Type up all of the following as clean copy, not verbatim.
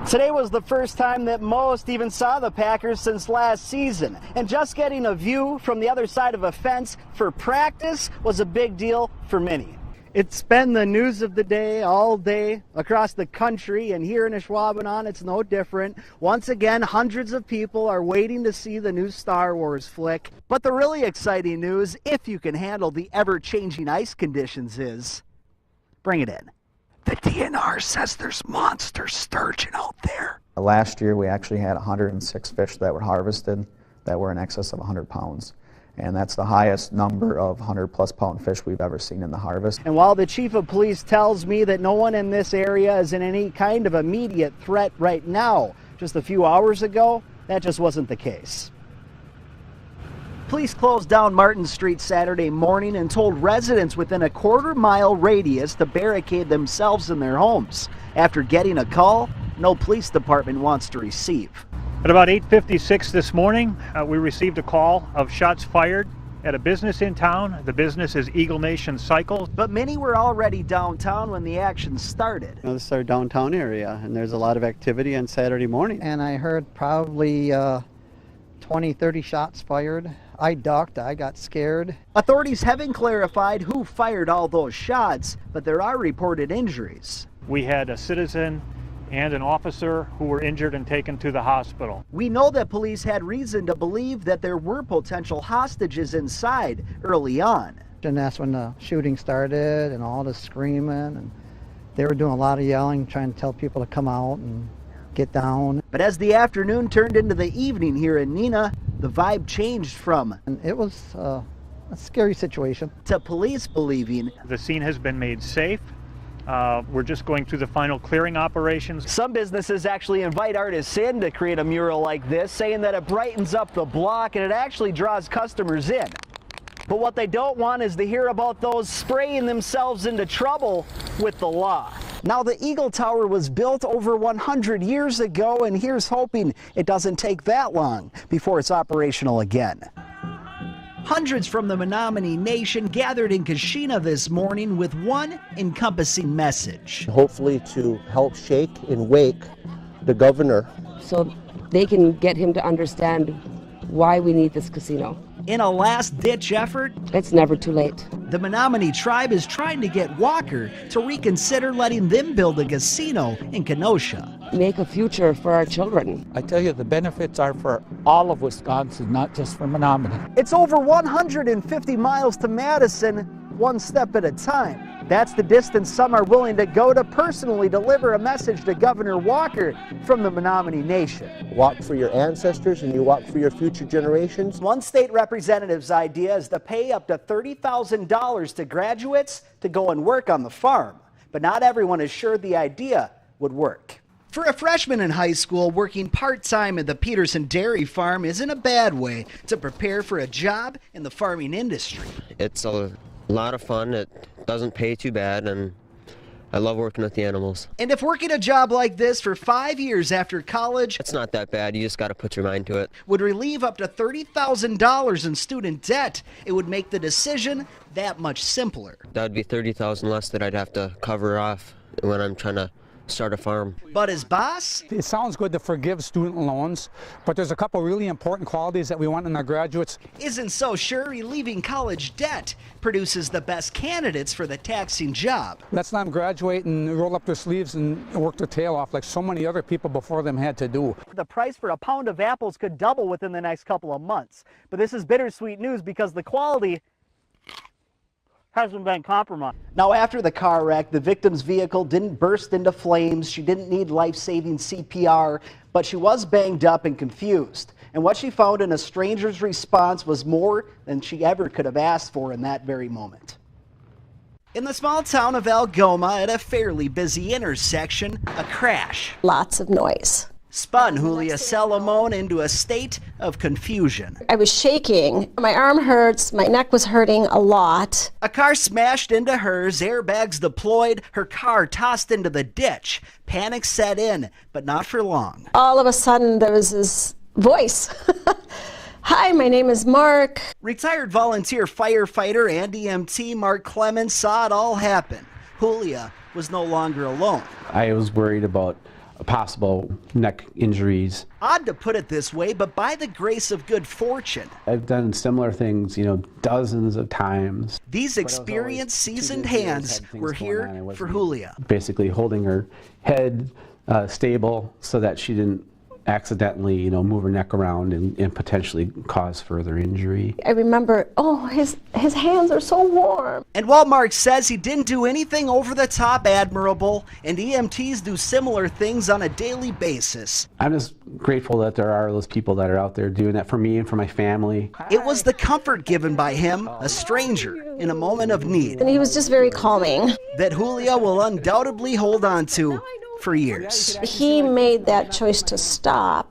Today was the first time that most even saw the Packers since last season, and just getting a view from the other side of a fence for practice was a big deal for many. It's been the news of the day all day across the country, and here in Ashwaubenon it's no different. Once again, hundreds of people are waiting to see the new Star Wars flick. But the really exciting news, if you can handle the ever-changing ice conditions, is bring it in. The DNR says there's monster sturgeon out there. Last year we actually had 106 fish that were harvested that were in excess of 100 pounds. And that's the highest number of 100-plus pound fish we've ever seen in the harvest. And while the chief of police tells me that no one in this area is in any kind of immediate threat right now, just a few hours ago, that just wasn't the case. Police closed down Martin Street Saturday morning and told residents within a quarter-mile radius to barricade themselves in their homes. After getting a call, no police department wants to receive. At about 8:56 this morning, we received a call of shots fired at a business in town. The business is Eagle Nation Cycle. But many were already downtown when the action started. This is our downtown area, and there's a lot of activity on Saturday morning. And I heard probably 20, 30 shots fired. I ducked, I got scared. Authorities haven't clarified who fired all those shots, but there are reported injuries. We had a citizen and an officer who were injured and taken to the hospital. We know that police had reason to believe that there were potential hostages inside early on. And that's when the shooting started and all the screaming, and they were doing a lot of yelling, trying to tell people to come out and get down. But as the afternoon turned into the evening here in Neenah, the vibe changed from, and it was a scary situation, to police believing the scene has been made safe. We're just going through the final clearing operations. Some businesses actually invite artists in to create a mural like this, saying that it brightens up the block and it actually draws customers in. But what they don't want is to hear about those spraying themselves into trouble with the law. Now, the Eagle Tower was built over 100 years ago, and here's hoping it doesn't take that long before it's operational again. Hundreds from the Menominee Nation gathered in Kashina this morning with one encompassing message. Hopefully to help shake and wake the governor, so they can get him to understand why we need this casino. In a last-ditch effort, it's never too late. The Menominee tribe is trying to get Walker to reconsider letting them build a casino in Kenosha. Make a future for our children. I tell you, the benefits are for all of Wisconsin, not just for Menominee. It's over 150 miles to Madison, one step at a time. That's the distance some are willing to go to personally deliver a message to Governor Walker from the Menominee Nation. Walk for your ancestors and you walk for your future generations. One state representative's idea is to pay up to $30,000 to graduates to go and work on the farm. But not everyone is sure the idea would work. For a freshman in high school, working part-time at the Peterson Dairy Farm isn't a bad way to prepare for a job in the farming industry. It's a lot of fun. It doesn't pay too bad, and I love working with the animals. And if working a job like this for 5 years after college, it's not that bad. You just got to put your mind to it. Would relieve up to $30,000 in student debt, it would make the decision that much simpler. That would be $30,000 less that I'd have to cover off when I'm trying to start a farm. But his boss? It sounds good to forgive student loans, but there's a couple really important qualities that we want in our graduates. Isn't so sure relieving college debt produces the best candidates for the taxing job. Let's let them graduate and roll up their sleeves and work their tail off like so many other people before them had to do. The price for a pound of apples could double within the next couple of months. But this is bittersweet news because the quality hasn't been compromised. Now, after the car wreck, the victim's vehicle didn't burst into flames. She didn't need life-saving CPR, but she was banged up and confused. And what she found in a stranger's response was more than she ever could have asked for in that very moment. In the small town of Algoma, at a fairly busy intersection, a crash. Lots of noise. Spun Julia Salomon into a state of confusion. I was shaking. My arm hurts. My neck was hurting a lot. A car smashed into hers, airbags deployed, her car tossed into the ditch. Panic set in, but not for long. All of a sudden, there was this voice. Hi, my name is Mark. Retired volunteer firefighter and EMT Mark Clemens saw it all happen. Julia was no longer alone. I was worried about possible neck injuries. Odd to put it this way, but by the grace of good fortune, I've done similar things, dozens of times. these experienced, seasoned hands were here for Julia. Basically holding her head stable so that she didn't accidentally, move her neck around and potentially cause further injury. I remember, his hands are so warm. And while Mark says he didn't do anything over the top admirable, and EMTs do similar things on a daily basis, I'm just grateful that there are those people that are out there doing that for me and for my family. it was the comfort given by him, a stranger, in a moment of need, And he was just very calming. that Julia will undoubtedly hold on to for years. He made that choice to stop,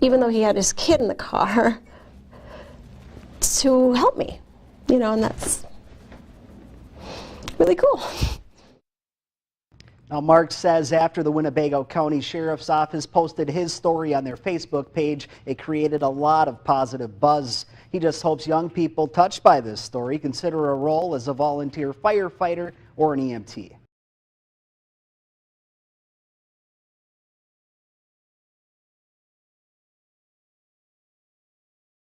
even though he had his kid in the car, to help me, and that's really cool. Now, Mark says after the Winnebago County Sheriff's Office posted his story on their Facebook page, it created a lot of positive buzz. He just hopes young people touched by this story consider a role as a volunteer firefighter or an EMT.